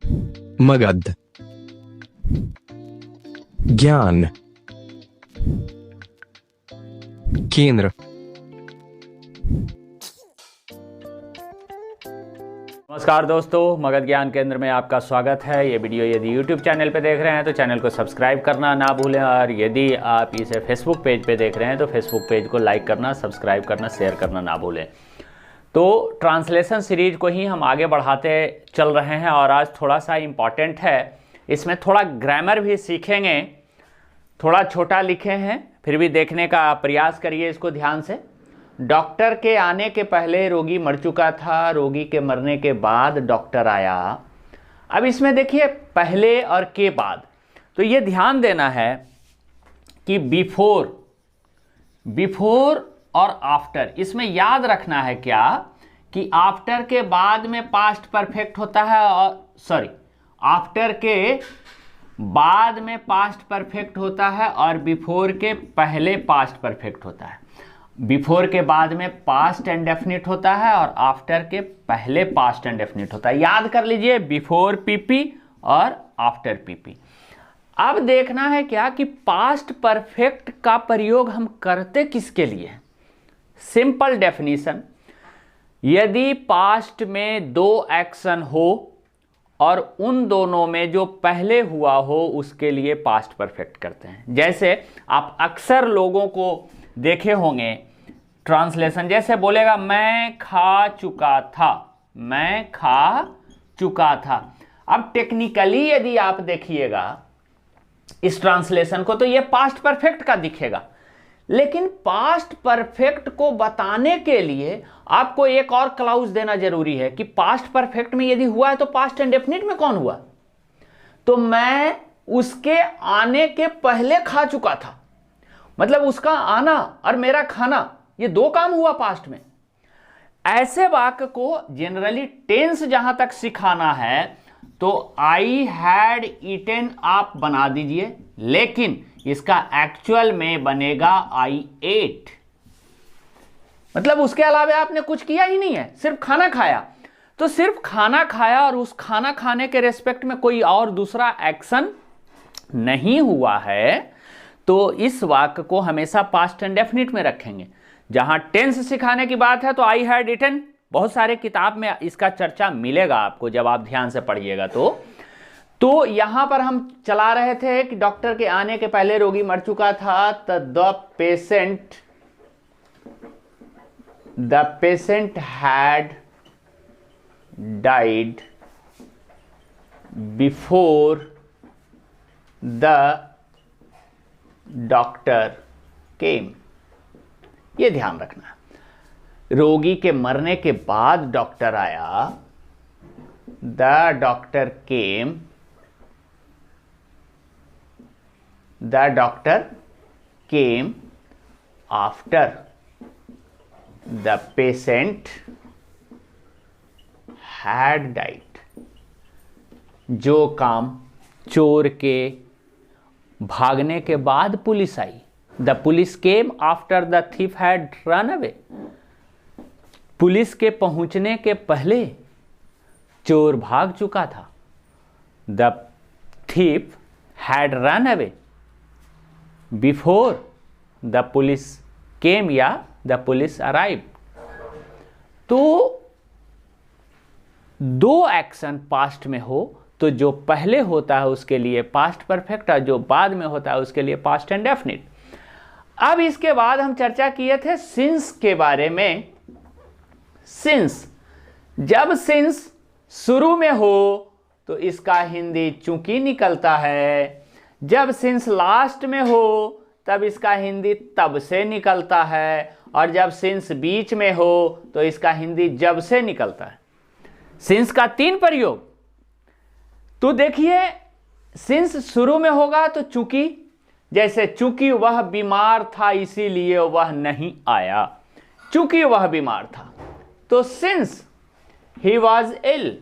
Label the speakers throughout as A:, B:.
A: मगध, ज्ञान, केंद्र।
B: नमस्कार दोस्तों, मगध ज्ञान केंद्र में आपका स्वागत है। ये वीडियो यदि YouTube चैनल पे देख रहे हैं तो चैनल को सब्सक्राइब करना ना भूलें, और यदि आप इसे Facebook पेज पे देख रहे हैं तो Facebook पेज को लाइक करना, सब्सक्राइब करना, शेयर करना ना भूलें। तो ट्रांसलेशन सीरीज को ही हम आगे बढ़ाते चल रहे हैं और आज थोड़ा सा इम्पॉर्टेंट है, इसमें थोड़ा ग्रामर भी सीखेंगे। थोड़ा छोटा लिखे हैं फिर भी देखने का प्रयास करिए इसको ध्यान से। डॉक्टर के आने के पहले रोगी मर चुका था, रोगी के मरने के बाद डॉक्टर आया। अब इसमें देखिए पहले और के बाद, तो ये ध्यान देना है कि बिफोर और आफ्टर, इसमें याद रखना है क्या कि आफ्टर के बाद में पास्ट परफेक्ट होता है, और आफ्टर के बाद में पास्ट परफेक्ट होता है और बिफोर के पहले पास्ट परफेक्ट होता है। बिफोर के बाद में पास्ट इंडेफिनिट होता है और आफ्टर के पहले पास्ट इंडेफिनिट होता है। याद कर लीजिए, बिफोर पीपी और आफ्टर पीपी। अब देखना है क्या कि पास्ट परफेक्ट का प्रयोग हम करते किसके लिए। सिंपल डेफिनेशन, यदि पास्ट में दो एक्शन हो और उन दोनों में जो पहले हुआ हो उसके लिए पास्ट परफेक्ट करते हैं। जैसे आप अक्सर लोगों को देखे होंगे, ट्रांसलेशन जैसे बोलेगा मैं खा चुका था, मैं खा चुका था। अब टेक्निकली यदि आप देखिएगा इस ट्रांसलेशन को तो ये पास्ट परफेक्ट का दिखेगा, लेकिन पास्ट परफेक्ट को बताने के लिए आपको एक और क्लाउज देना जरूरी है कि पास्ट परफेक्ट में यदि हुआ है तो पास्ट इंडेफिनिट में कौन हुआ। तो मैं उसके आने के पहले खा चुका था, मतलब उसका आना और मेरा खाना, ये दो काम हुआ पास्ट में। ऐसे वाक्य को जनरली टेंस जहां तक सिखाना है तो आई हैड ईटेन आप बना दीजिए, लेकिन इसका एक्चुअल में बनेगा आई एट, मतलब उसके अलावा आपने कुछ किया ही नहीं है, सिर्फ खाना खाया। तो सिर्फ खाना खाया और उस खाना खाने के रेस्पेक्ट में कोई और दूसरा एक्शन नहीं हुआ है, तो इस वाक्य को हमेशा पास्ट इंडेफिनिट में रखेंगे। जहां टेंस सिखाने की बात है तो आई हैड ईटन, बहुत सारे किताब में इसका चर्चा मिलेगा आपको जब आप ध्यान से पढ़िएगा। तो यहां पर हम चला रहे थे कि डॉक्टर के आने के पहले रोगी मर चुका था, तो the patient had died before the doctor केम। ये ध्यान रखना, रोगी के मरने के बाद डॉक्टर आया, the doctor came, the doctor came after the patient had died. जो काम चोर के भागने के बाद police I, the police came after the thief had run away. Police के पहुंचने के पहले चोर भाग चुका था, the thief had run away before the police केम या द पुलिस अराइव। तो दो एक्शन पास्ट में हो तो जो पहले होता है उसके लिए पास्ट परफेक्ट और जो बाद में होता है उसके लिए पास्ट इंडेफिनिट। अब इसके बाद हम चर्चा किए थे सिंस के बारे में। सिंस, जब सिंस शुरू में हो तो इसका हिंदी चूंकि निकलता है, जब सिंस लास्ट में हो तब इसका हिंदी तब से निकलता है, और जब सिंस बीच में हो तो इसका हिंदी जब से निकलता है। सिंस का तीन प्रयोग, तो देखिए सिंस शुरू में होगा तो चूंकि, जैसे चूंकि वह बीमार था इसीलिए वह नहीं आया, चूंकि वह बीमार था। तो since he was ill,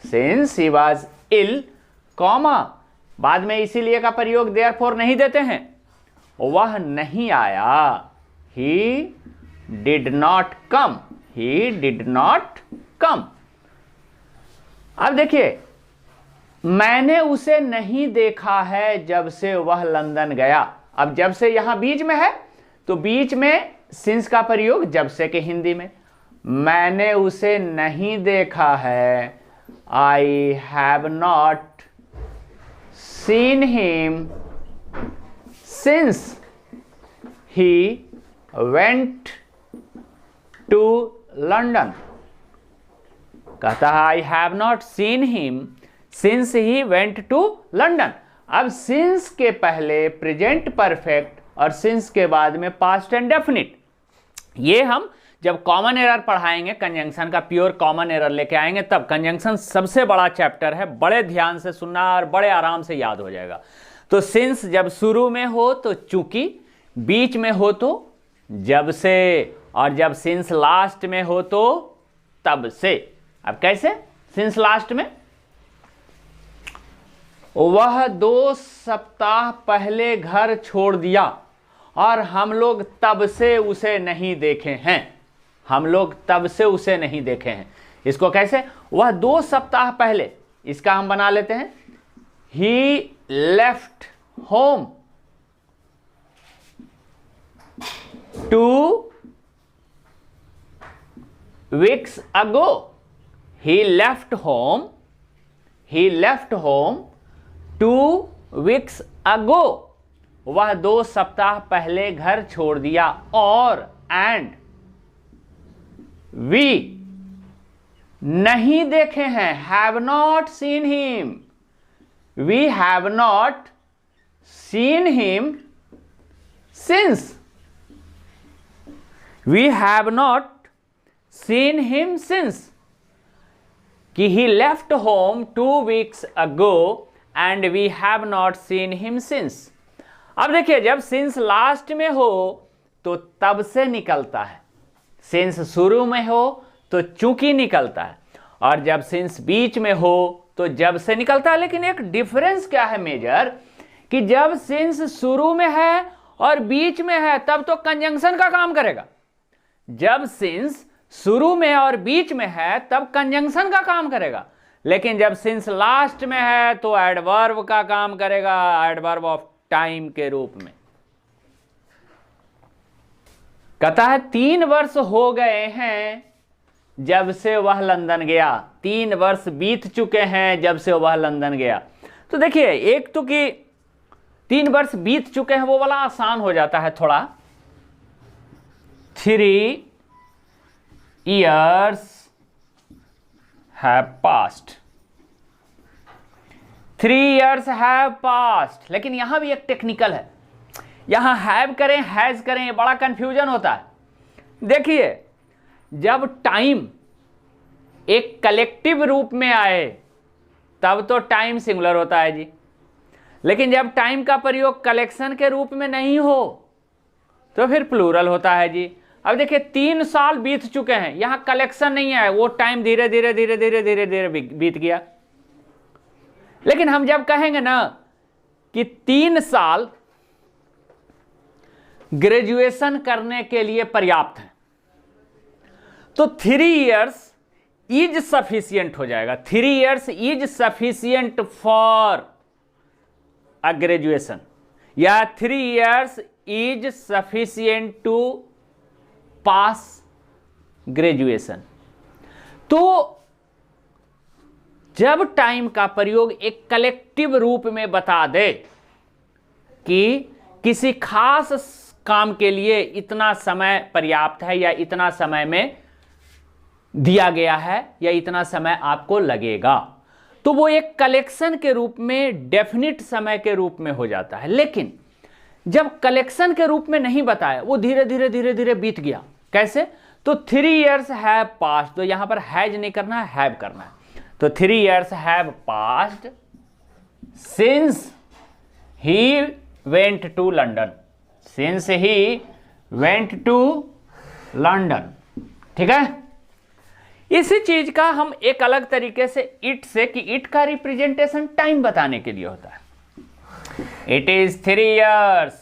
B: since he was ill, comma बाद में इसीलिए का प्रयोग देयरफॉर नहीं देते हैं, वह नहीं आया, he did not come, he did not come. अब देखिए मैंने उसे नहीं देखा है जब से वह लंदन गया। अब जब से यहां बीच में है तो बीच में सिंस का प्रयोग जब से के हिंदी में। मैंने उसे नहीं देखा है, I have not seen him since he went to London. कहता है I have not seen him since he went to London. अब सिंस के पहले प्रेजेंट परफेक्ट और सिंस के बाद में पास्ट एंड डेफिनिट। ये हम जब कॉमन एरर पढ़ाएंगे, कंजंक्शन का प्योर कॉमन एरर लेके आएंगे, तब कंजंक्शन सबसे बड़ा चैप्टर है, बड़े ध्यान से सुनना और बड़े आराम से याद हो जाएगा। तो सिंस जब शुरू में हो तो चूंकि, बीच में हो तो जब से, और जब सिंस लास्ट में हो तो तब से। अब कैसे सिंस लास्ट में? वह 2 सप्ताह पहले घर छोड़ दिया और हम लोग तब से उसे नहीं देखे हैं। हम लोग तब से उसे नहीं देखे हैं। इसको कैसे? वह 2 सप्ताह पहले, इसका हम बना लेते हैं ही left home 2 weeks ago। he left home 2 weeks ago। वह 2 सप्ताह पहले घर छोड़ दिया। और एंड वी नहीं देखे हैं, have not seen him. We have not seen him since. We have not seen him since कि he left home 2 weeks ago and we have not seen him since। अब देखिए, जब सिंस लास्ट में हो तो तब से निकलता है, सिंस शुरू में हो तो चूंकि निकलता है, और जब सिंस बीच में हो तो जब से निकलता है। लेकिन एक डिफरेंस क्या है मेजर, कि जब सिंस शुरू में है और बीच में है तब तो कंजंक्शन का काम करेगा। जब सिंस शुरू में और बीच में है तब कंजंक्शन का काम करेगा। लेकिन जब सिंस लास्ट में है तो एडवर्ब का काम करेगा, एडवर्ब ऑफ टाइम के रूप में। कहता है 3 वर्ष हो गए हैं जब से वह लंदन गया। 3 वर्ष बीत चुके हैं जब से वह लंदन गया। तो देखिए, एक तो कि 3 वर्ष बीत चुके हैं वो वाला आसान हो जाता है थोड़ा। 3 years have passed। 3 years have passed। लेकिन यहां भी एक टेक्निकल है, यहां हैव करें हैज करें ये बड़ा कंफ्यूजन होता है। देखिए, जब टाइम एक कलेक्टिव रूप में आए तब तो टाइम सिंगुलर होता है जी। लेकिन जब टाइम का प्रयोग कलेक्शन के रूप में नहीं हो तो फिर प्लूरल होता है जी। अब देखिए, 3 साल बीत चुके हैं, यहां कलेक्शन नहीं है, वो टाइम धीरे धीरे धीरे धीरे धीरे धीरे बीत गया। लेकिन हम जब कहेंगे ना कि 3 साल ग्रेजुएशन करने के लिए पर्याप्त है तो 3 years इज सफिशियंट हो जाएगा। 3 years is sufficient for a graduation, या 3 years is sufficient to pass graduation. तो जब टाइम का प्रयोग एक कलेक्टिव रूप में बता दे कि किसी खास काम के लिए इतना समय पर्याप्त है या इतना समय में दिया गया है या इतना समय आपको लगेगा, तो वो एक कलेक्शन के रूप में, डेफिनिट समय के रूप में हो जाता है। लेकिन जब कलेक्शन के रूप में नहीं बताया, वो धीरे धीरे धीरे धीरे बीत गया। कैसे? तो 3 years हैव पास्ड, तो यहां पर हैज नहीं करना है, हैव करना है। तो 3 years have passed since he went to London. Since he went to London. ठीक है? इसी चीज का हम एक अलग तरीके से इट से, कि इट का रिप्रेजेंटेशन टाइम बताने के लिए होता है। It is 3 years।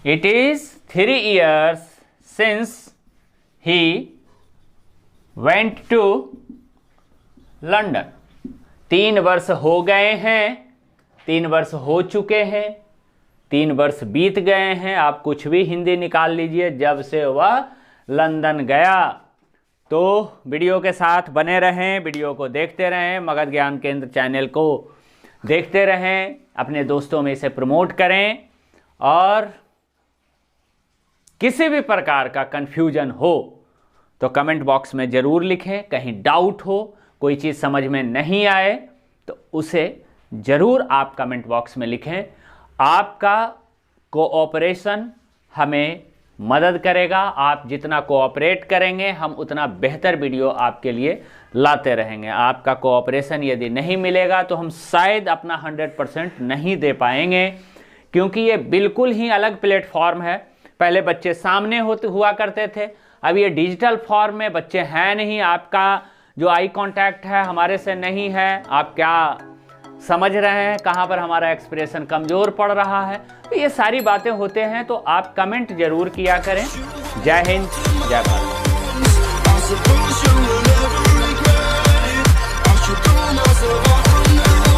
B: It is 3 years since he went to London. 3 वर्ष हो गए हैं, 3 वर्ष हो चुके हैं, 3 वर्ष बीत गए हैं। आप कुछ भी हिंदी निकाल लीजिए जब से वह लंदन गया। तो वीडियो के साथ बने रहें, वीडियो को देखते रहें, मगध ज्ञान केंद्र चैनल को देखते रहें, अपने दोस्तों में इसे प्रमोट करें। और किसी भी प्रकार का कन्फ्यूजन हो तो कमेंट बॉक्स में ज़रूर लिखें। कहीं डाउट हो, कोई चीज़ समझ में नहीं आए तो उसे ज़रूर आप कमेंट बॉक्स में लिखें। आपका कोऑपरेशन हमें मदद करेगा। आप जितना कोऑपरेट करेंगे हम उतना बेहतर वीडियो आपके लिए लाते रहेंगे। आपका कोऑपरेशन यदि नहीं मिलेगा तो हम शायद अपना 100% नहीं दे पाएंगे, क्योंकि ये बिल्कुल ही अलग प्लेटफॉर्म है। पहले बच्चे सामने हुआ करते थे, अब ये डिजिटल फॉर्म में बच्चे हैं नहीं। आपका जो आई कांटेक्ट है हमारे से नहीं है। आप क्या समझ रहे हैं कहाँ पर हमारा एक्सप्रेशन कमज़ोर पड़ रहा है? तो ये सारी बातें होते हैं, तो आप कमेंट जरूर किया करें। जय हिंद, जय भारत।